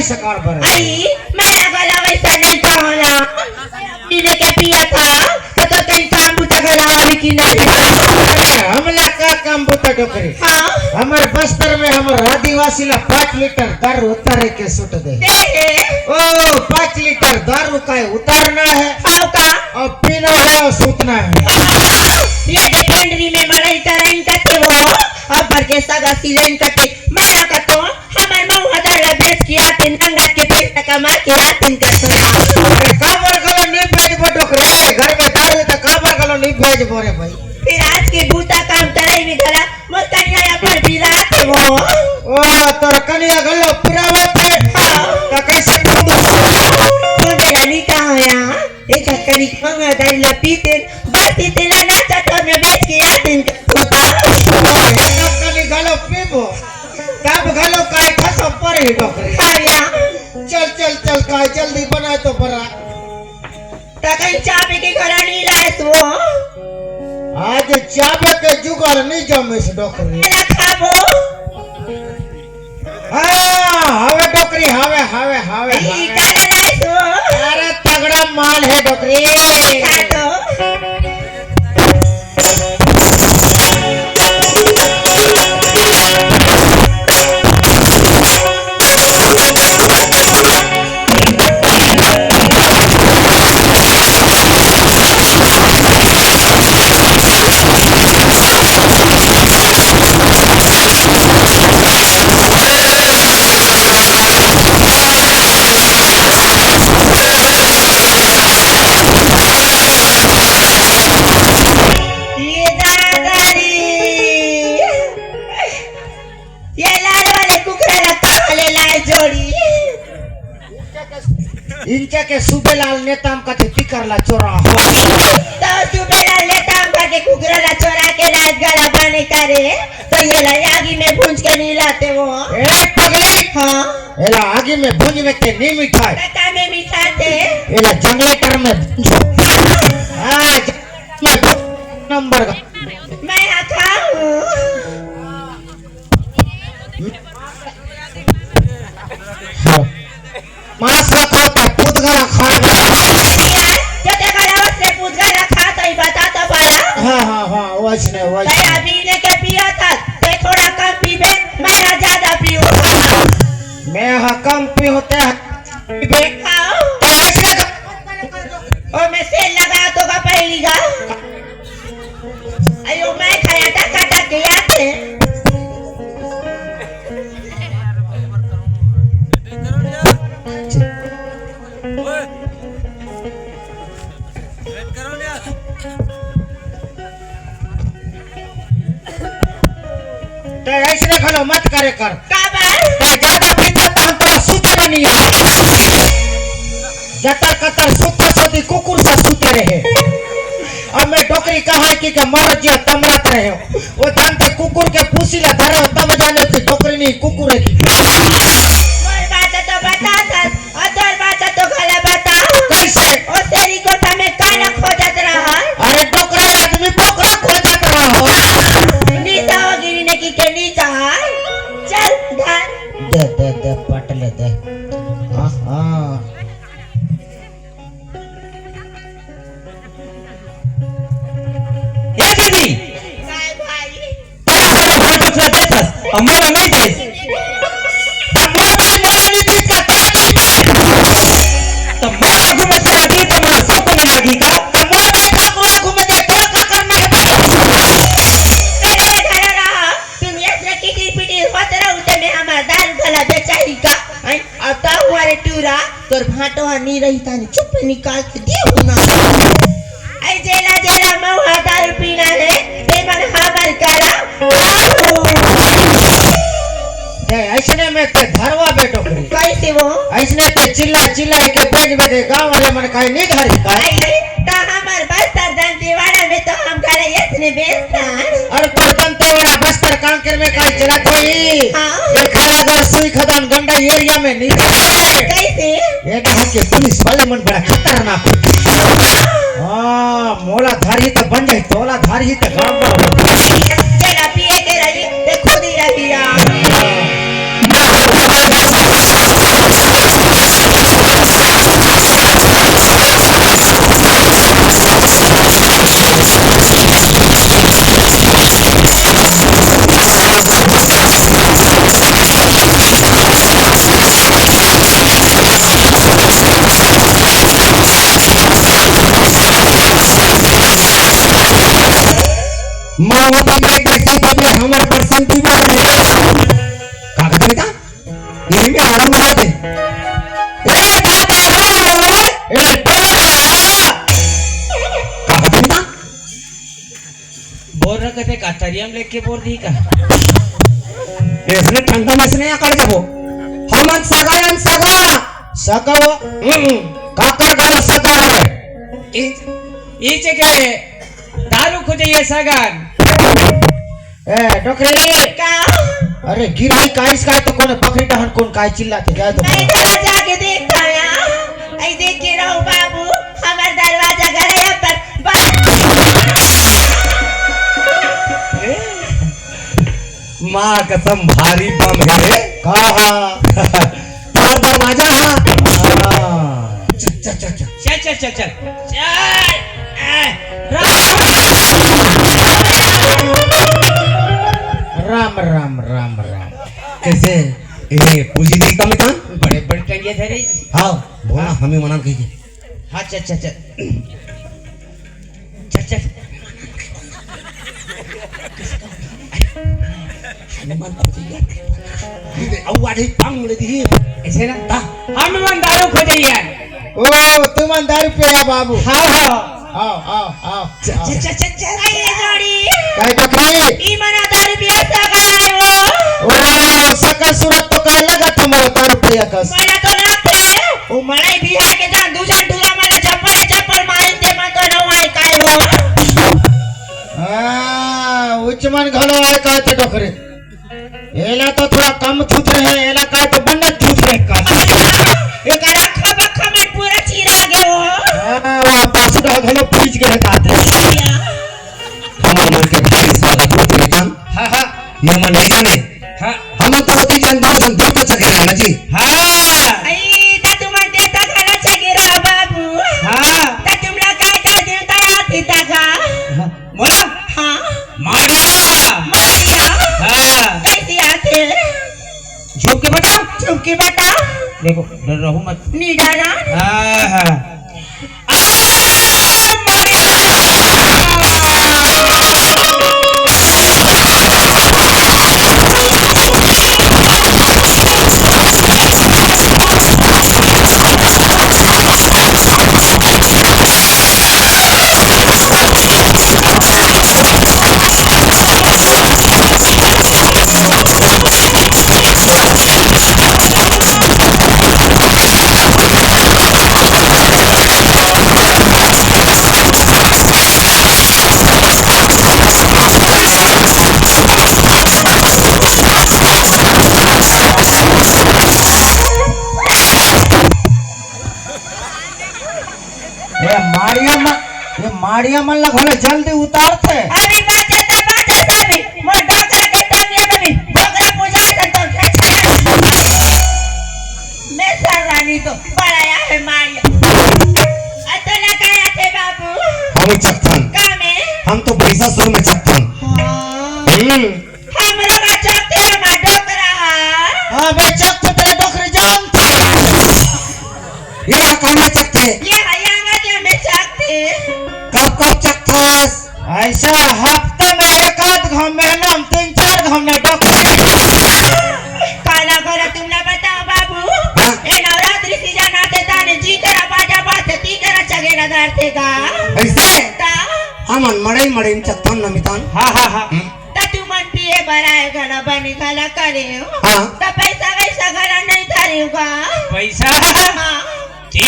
सकार पर आई मेरा गला वैसा नहीं था ना पीने के पिया था तो कहीं काम बुता करा कि नहीं हमला का काम बुता डोकरी हाँ हमारे बस्तर में हमारे आदिवासी ला 5 लीटर दारू उतारे के सुट दे ओ 5 लीटर दारू का उतारना है हाँ का और पीना है और सूतना है ये डिपेंडरी में मलाई तरह करते वो अब भर के सगा सिलेन करते मैं का तो हमारे माँ हज़ार बेच किया तीन नंगा के पेट कमा के आतिन करते काबर गलो नहीं भेज बटो करे घर में दारू तो काबर गलो नहीं भेज बोरे भाई फिर आज के बूता काम कराई में घरा मुस्तनिया पर बिलाते वो ओ तोर कनिया गलो पुरावत है तो कैसे तो मेरा निकाह होया एक करी खाना दाई ला पीते बस इतना ना चाहता मैं बेच के आतिन करता कनी गलो पीबो तब गलो काय कसम पर ही डोकरे खाया चल चल चल काय जल्दी बना तो बरा कहीं चाबी के घरा नहीं लाए तो आज चाबे के जुगाड़ नहीं जमे से डोकरी मेरा खाबो हाँ हवे डोकरी हवे हवे हवे ई काला लाए तो अरे तगड़ा माल है डोकरी खा तो इनके के सुबेलाल नेताम का थे पिकरला चोरा हो तो सुबेलाल नेताम का के कुकरला चोरा के लाज गला बने करे तो ये लागी में भूंज के नहीं लाते वो ए पगली हाँ एला आगे में भुंज में के नहीं मिठाई कटा में मिठाते एला जंगलेटर में हाँ नंबर का मैं खाऊं मांस रखो तो पुदगरा खा जो देखा ना उसने पूछा रखा तो ही बता तो पाया हाँ वैसने मैं अभी लेके पिया था ते थोड़ा कम पीबे मैं ज्यादा पीऊंगा मैं हाँ कम पी होते हैं खाओ और मैं सेल लगा तो का पहली गा अयो मैं खाया टका के आते तो ऐसे खलो मत करे कर काबर तो ज्यादा पीता तो हम तो सूते नहीं जतर कतर सूते सोती कुकुर से सूते रहे अब मैं डोकरी कहा कि मर जिया तमरात रहे हो वो जानते कुकुर के पूसीला धरो तब जाने की डोकरी नहीं कुकुर है की मोर बात तो बता सर अदर बात तो गला बता कैसे ओ तेरी को तमे काना खोजत रहा अरे डोकरा आदमी पोकरा खोजत रहा हो नीचा गिरी ने की के नीचा चल धर दे पटले दे हाँ ये दीदी काय भाई तेरा भाई पूछना देता हमारा नहीं दे तो मारा घूमे तेरा दी तो मारा सब को लगी का तेरे घर रहा तुम ऐसे की पीटी होते रहो ते में हमारा दाल गला बेचाई का अब तो हमारे टूरा तोर भाटो नहीं रही था चुप निकाल के दे ना आई जेला जेला मऊ दारू पीना है ते मन हमार करा ऐसने में ते धरवा बेटो कैसे वो ऐसने ते चिल्ला के बेच दे गांव वाले मन काई नहीं धरी का आई ता हमार बस्तर दंतेवाड़ा में तो हम करे इसने बेचता और परतंते वाला बस्तर कांकेर में काई चला कोई हाँ। ये खरागर सुई खदान गंडा एरिया में नहीं कैसे ये कहा कि पुलिस वाले मन बड़ा खतरनाक हाँ मोला धारी तो बन जाए तोला धारी तो गांव में तेरा पिए के रही ते खुद ही रही माओवादी में कैसे बदले हमारे परसेंटी में रहे का कहते बेटा यही में आराम हो दे ए दादा ए का कहते बेटा बोल रहा कहते का तरियम लेके बोल दी का इसने ठंडा में से नहीं आकर के वो हमन सगायन सगा सगाव काकर गाला सगा है ಈಚೆ ಕಡೆ दारू खोजिए सगन ए डोकरी का अरे गिराई काइस का तो कोने पकड़ी डहन कोन काय चिल्लाते जाए तो मैं जरा जाके देखता या आई देख के रहो बाबू हमार दरवाजा घर पर माँ कसम भारी बम है कहा तार दरवाजा है चल चल चल चल चल चल चल चल राम राम राम राम कैसे ये पूजी दी का मितान बड़े बड़े टंगे थे रे हाँ बोला हमें मना कीजिए हाँ चल चल चल चल चल अवाड़ी पंग ले दी ऐसे ना हम मन दारू खोजिए ओ तुम दारू पिया बाबू हाँ हाँ आओ आओ आओ चल चल चल चल आई ये जोड़ी काय डोकरी ई मना 10 रुपया सगा है ओ सकल सूरत तो काय लगा तुम्हारा दारू पिया कस मला तो ना थे ओ मलाई बिहार के जान दूसरा टूरा मला चप्पल मारी ते मन तो नो आई काय हो उच्चमन घलो आहे काय ते डोकरी एला तो थोड़ा कम थूत रहे एला काय तो बन्ना थूत रहे का एक रखा बखा में पूरा चीरा गए हो वो पास का घलो पीच के रहता हमारे मन के भाई स्वागत होते मितान हाँ हाँ ये मन नहीं जाने हाँ हम तो होती चंदन संतोष तो सके ना जी हाँ आई ता तुम देता खाना चगेरा बाबू हाँ ता तुमला काय देता आती ता का बोला हां मारिया मारिया हाँ कैसे आते झुक के बता चुपके बता देखो डर रहो मत नी डरा हाँ हाँ ये माड़िया मन ला घले जल्दी उतार थे अभी बाते सभी मोर डॉक्टर के टांगे में भी भोगरा पूजा तो मैं रानी तो पढ़ाया है मारिया अतला काया थे बाबू हम चक्थन का में हम तो पैसा शुरू में चक्थन हम लोग चाहते हैं मा डोकरा हां बे चक तो तेरे डोकरी जान थे ये काम में चक्थे ये हयांगा के में चाहते कब कब चक्थस ऐसा हफ्ते में एक आध घम महीना में 3-4 घम में डोकरी काला करा तुमने बताओ बाबू ए नवरात्रि सीजन आते ताने जी करा बाजा बाते ती करा चगे नगर थे का ऐसे ता हम मड़ई मड़ई में चक्थन नमितान हाँ हाँ हाँ ता तू मन पिए भराए घना बनी खाला करे हो हाँ ता पैसा वैसा घना नहीं थारे होगा पैसा हाँ 3000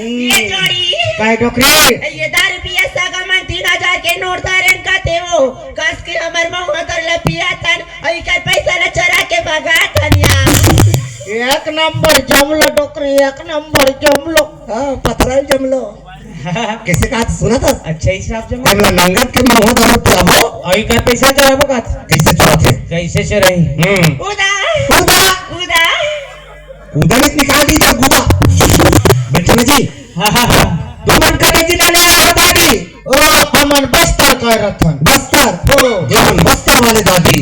ये जोड़ी काय डोकरी ये 10 रुपया सगा मन 3000 के नोट धारण करते हो कस के हमर महुआ कर ल पिया तन और का पैसा ल चोरा के भगा तनिया एक नंबर जमलो डोकरी एक नंबर जमलो हाँ पथराई जमलो कैसे कहा सुना था अच्छा हिसाब जमा हमला नंगत के में हो तो प्रभु आई का पैसा चढ़ाबो का कैसे चला थे कैसे चढ़ाई उदा उदा उदा उदा में निकाल दीजिए गुदा बैठे ना जी हाँ हाँ हाँ तुम मन का जी ले ले बता दी ओ हमन बस्तर कह रथन बस्तर ओ ये हम बस्तर वाले दादी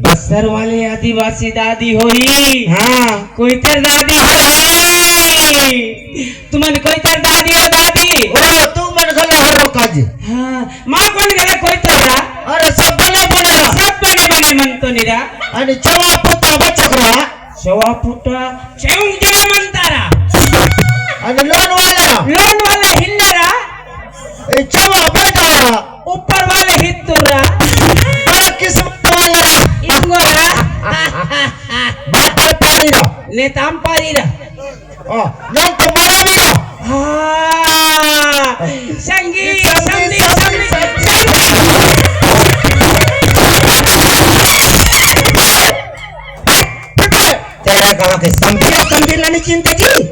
बस्तर वाले आदिवासी दादी होई हाँ कोई तर दादी होई तुमन कोई तर दादी हो दादी ओ तू मन घले हर काजी हाँ माँ कोण गेला कोई तोरा अरे सब बने बने सब बने बने म्हणतो निरा आणि चवा पुत्र बचकरा शवा फुटा चेंग जरा म्हणतारा आणि लोन वाले हिल्लरा ए चवा बेटा ऊपर वाले हित्तुरा बड़ा किस्मत वाला इंगोरा बात पारी रा नेताम पारीरा लोन तो मरा भी रा हाँ संगी संगी तेरा गावा के संगीला नहीं चिंता की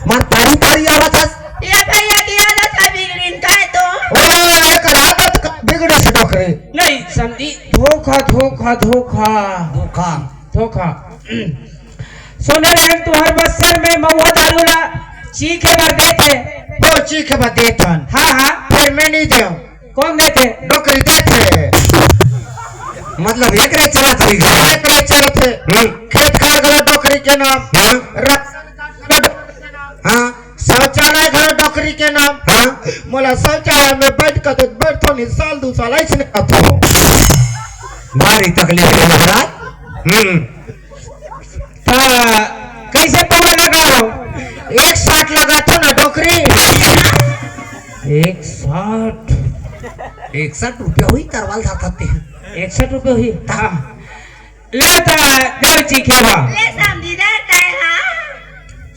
मार पारी पारी आवाज या भैया की आदत है बिगड़ीन काय तो ओ एक आदत का बिगड़े से डोकरे नहीं संधि धोखा धोखा धोखा धोखा धोखा सोने रहे तुम्हारे बस्तर में महुआ दारूला चीखे भर देते दो चीख बा देतन हाँ हाँ फिर मैं नहीं दे कौन देते डोकरी देते मतलब एक रे चला तरीका एक रे चलते खेत खार गला डोकरी के नाम हाँ शौचालय घर डोकरी के नाम हाँ मोला शौचालय में बैठ कर तो बैठो नहीं साल 2 साल ऐसे नहीं तो भारी तकलीफ है महाराज कैसे पौधे लगाओ 160 लगा तो ना डोकरी 160 61 हुई तरवाल जाते हैं 61 रुपये हुई हाँ लेता देव चीखे भा ले समझीदार काय हां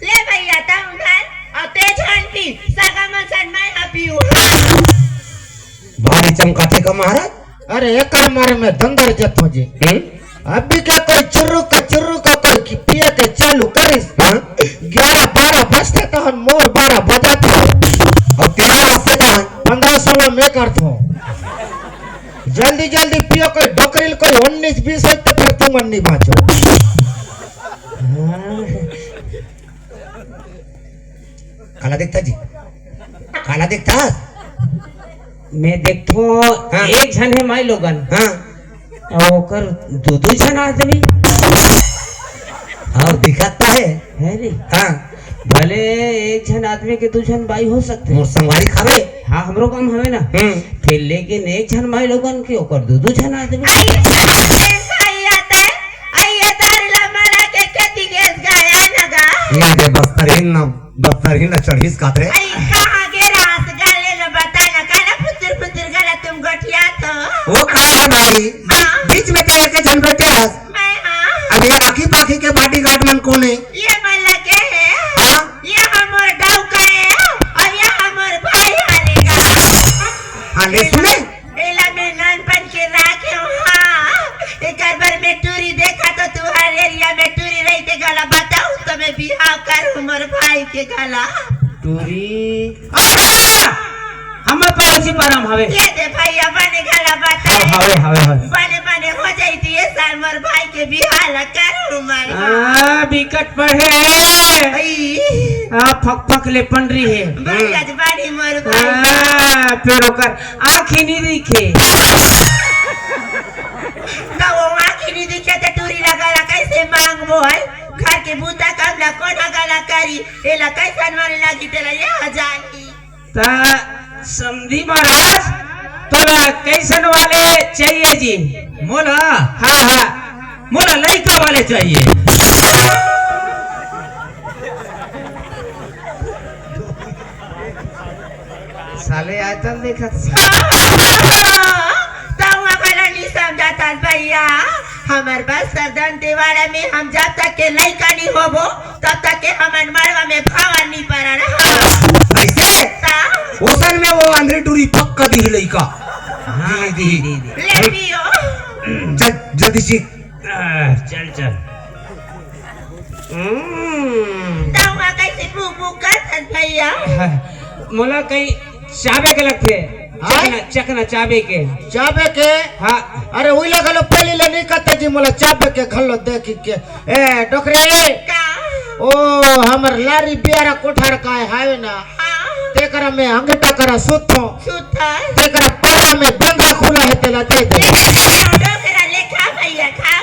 ले भैया तुम घर और ते छानती सगा मन मैं अपियो भारी चमकाते का महाराज अरे एक मारे में दंदर जतो जी अभी क्या कोई चुर्रू का कोई की पिया के चालू करिस 11-12 बजते तो हम मोर 12 बजाते और 13 बजते तो 15-16 में करता हूँ जल्दी जल्दी पियो कोई डोकरील कोई 19-20 है तो फिर तुम अन्नी बाजो काला देखता जी काला देखता मैं देखो हाँ। एक जन है माई लोगन हाँ और कर दो जन आदमी और दिखाता है रे हाँ भले एक जन आदमी के 2 जन बाई हो सकते मोर संगवारी खावे हाँ हमरो काम हवे ना फिर लेकिन एक जन माई लोगन के ओकर 2 जन आदमी आई आता है आई तारला मारा के खेती गैस गाया लगा ये दे बस्तरहीन न चढ़ीस कातरे आई कहां गे रात गाले न बताना काना पुत्र गला तुम गठिया तो वो कहा है भाई बीच में तेरे के जन बैठे हस मैं हां अब ये आखी पाखी के बाटी गाट मन कोने ये मन लगे है हाँ ये हमर डाउ का है और ये हमर भाई आलेगा हाँ ले सुने एला में नानपन के राखे हां एक बार में टूरी देखा तो तुम्हारे एरिया में टूरी रही थे गला बताऊं तो मैं बिहाव करूं मोर भाई के गला टूरी हमर पड़ोसी परम हवे ये दे भैया बने गला बता हवे बने हो जाई थी ये साल मोर भाई के बिहाव ला करूं मैं बिकट पढ़े आई फक फक ले पंडरी है भैया बाड़ी मोर भाई फिर ओकर आँखी नहीं दिखे ना वो आँखी नहीं दिखे तो टूरी लगाला कैसे मांगबो है घर के बूता कमला कोना गला करी एला कैसे मारे लागी तेला ये जानी ता समधी महाराज तोरा कैसन वाले चाहिए जी मोला हाँ मोला लड़का वाले चाहिए साले आजकल देखा ताऊ वाला नहीं समझाता भैया हमार बस दंते वाला में हम जब तक के लड़का नहीं होबो तब तक के हमार मरवा में भावा नहीं पड़ा ना ऐसे ओसन में वो अंधेरी टूरी पक्का दी लड़का हाँ दी ले पियो चल जल्दी सीख चल ताऊ कैसे बू कर भैया मोला कहीं चाबे के लगते चकना चाबे के चाबे के हाँ अरे वही लगलो पहले ले नहीं कहते जी मोला चाबे के घलो देख के ए डोकरे का ओ हमर लारी बियारा कोठार का है ना तेकरा में अंगटा करा सुतो सुथर तेकरा पारा में बंधा खुला है तेला दे दे डोकरा लेखा भैया खा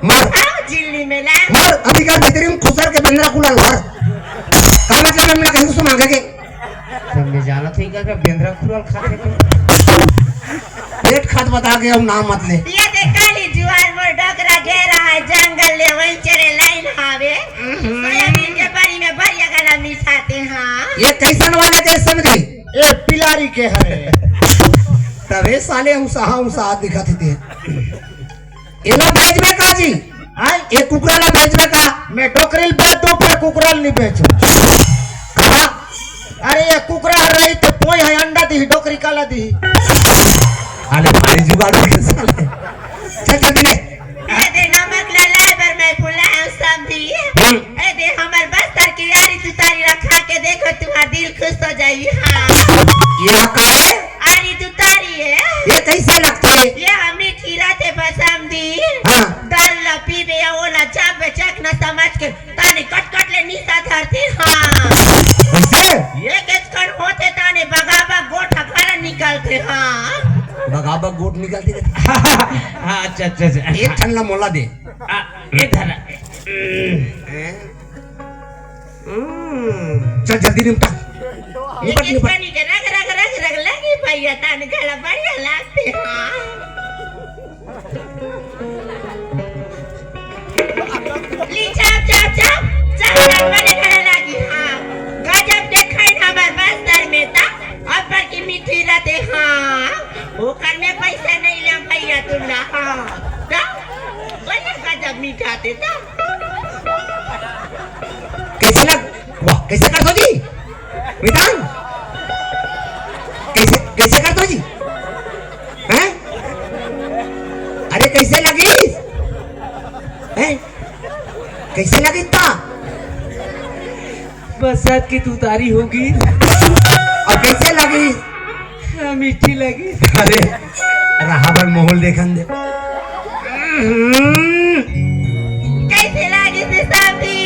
मार जिल्ली में ला मार अभी का बेहतरीन खुसर के बंदरा खुला घर का मतलब मैं कहीं सुन आगे के ले जाना थी क्या बेंद्रा खुरल खाते पेट खाद बता के अब नाम मत ले। ये दे काली जुआर मोर डोकरा घेरा है जंगल ले वही चरे लाइन हावे सोयाबीन के बारी में बढ़िया गला मिसाते हाँ ये कैसन वाले देश समझे? ए पिलारी के हरे तबे साले उसा दिखा थे। ये लोग भेज में का जी? हाँ ये कुकरा ना भेज में का? मैं डोकरील बेच दो पर कुकराल नहीं बेचू। कहा? अरे ये कुकरा रही तो पोई है अंडा दी डोकरी काला दी। अरे भारी जुगाड़ के साले। चल जल्दी ले। ये दे नमक लाए पर मैं फुला है सब्जी ए दे हमर बस्तर की यारी तुतारी रखा के देखो तुम्हारा दिल खुश हो जाई हाँ ये का है? आरी तुतारी है ये कैसे लगते? ये हमें खीरा थे बसमदी हाँ। दाल ला पीबे या ओला चाप चक न समझ के ताने कट ले निसा धरती हाँ कैसे? ये केचकन होते ताने बगाबा गोठा खाना निकलते हाँ बगाबा गोट निकलती रहती। हाँ अच्छा अच्छा अच्छा एक ठंडा मोला दे। इधर चल जल्दी निपटा। ये निपट निपट। केचकनी के रग लगी भैया ताने गला बढ़िया लगते हाँ ली चाप बने खाने लगी हाँ गजब देखाई हमार बस्तर में था अब्बर की मीठी रहते हाँ ओकर में पैसा नहीं ले भैया तुमला हाँ ता बड़ा गजब मीठा थे ता कैसे लग? वाह कैसे कर दो जी? विधान कैसे कैसे कर दो जी? हैं? अरे कैसे लगी? हैं? कैसे लगी ता? बरसात की तुतारी होगी और कैसे लगी? हाँ, मीठी लगी अरे राहबर मोहल देखन दे। कैसे लगी थी सब्जी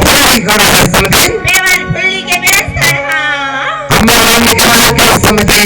भाई गड़ा है समझे? बेवन फुल्ली के बेस्तर हाँ हमारा निकाल के समझे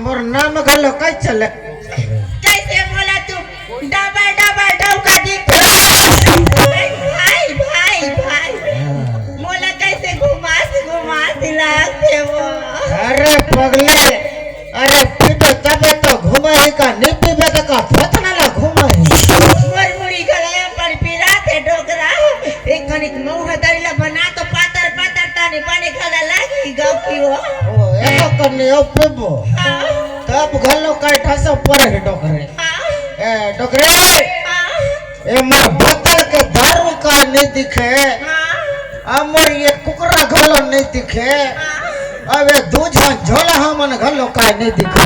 मोर नाम गलो कई चले कैसे बोला तुम डबल डौका दिख भाई मोला कैसे घुमा दिलाते वो अरे पगले अरे पीबे तबे तो घुमाई का नहीं पीबे तो का फतना ला घुमाई मुरमुरी गलाया पर पिराते डोकरा एक कनिक मौह दरिला बना तो पातर ताने बने गला लागी गाँव की वो ओ एको करने ओ पीबो तब गलो कई ठसो पर है डोकरे ए डोकरे ए मोर बोतल के दारू का नहीं दिखे अमर ये कुकरा गलो नहीं दिखे अबे दूजा झोला हमन गलो का नहीं दिखे